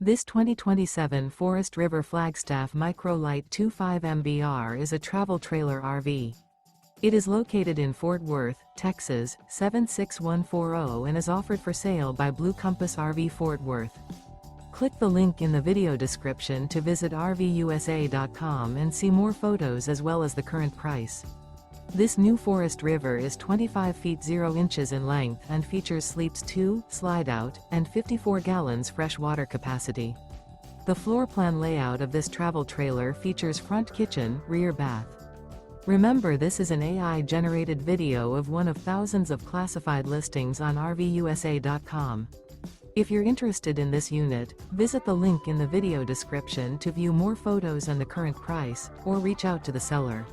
This 2027 Forest River Flagstaff Micro Lite 25 MBR is a travel trailer RV. It is located in Fort Worth, Texas, 76140 and is offered for sale by Blue Compass RV Fort Worth. Click the link in the video description to visit RVUSA.com and see more photos as well as the current price. This new Forest River is 25 feet 0 inches in length and features sleeps 2, Slideout, and 54 gallons fresh water capacity. The floor plan layout of this travel trailer features front kitchen, rear bath. Remember, this is an AI-generated video of one of thousands of classified listings on RVUSA.com. If you're interested in this unit, visit the link in the video description to view more photos and the current price, or reach out to the seller.